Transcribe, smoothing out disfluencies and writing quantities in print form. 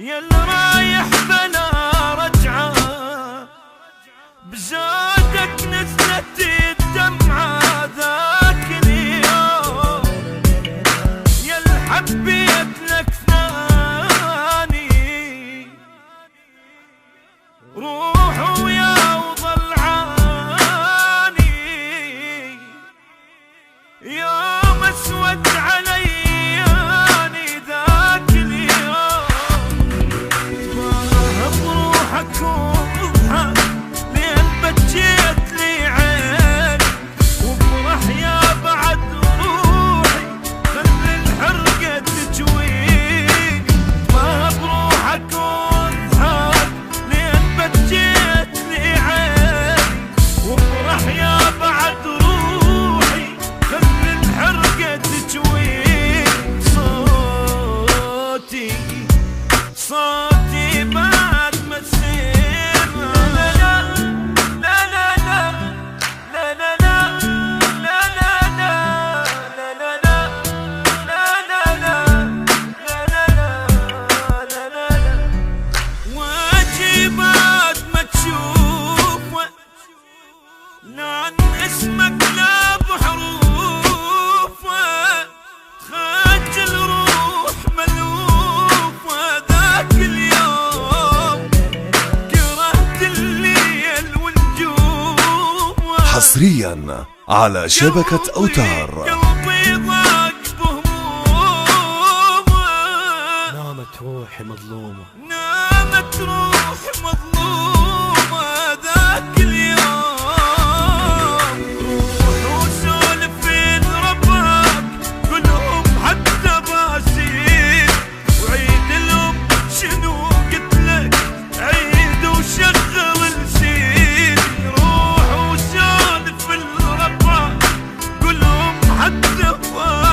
يا اللي رايح بلا رجعة، بزادك نزلت الدمعة ذاك اليوم، يا اللي حبيت لك ثاني روح ويا وضلعاني، يوم اسود علياني ذاك اليوم، ما بروحك وضحك لين بجيت لي عيني، وبرح يا بعد روحي خلي الحرقة تجويني، ما بروحك وضحك لين بجيت لي عيني، وبرح يا بعد روحي خلي الحرقة تجويني، صوتي بعد ما تصير لا لا لا لا لا لا لا لا لا لا لا لا، واجي بعد ما تشوف لعن اسمك لا بحروف، خجل روح ملوف ذاك اليوم، كرهت الليل والنجوم، حصريا على شبكة أوتار. قلبي ضاق بهموم، نامت روحي مظلومة، نامت روحي مظلومة ذاك اليوم، روح وسولف في ربك كلهم حتى باسين، وعيد لهم شنو قلت لك عيد وشغل السين، روح وسولف في ربك كلهم حتى باسين.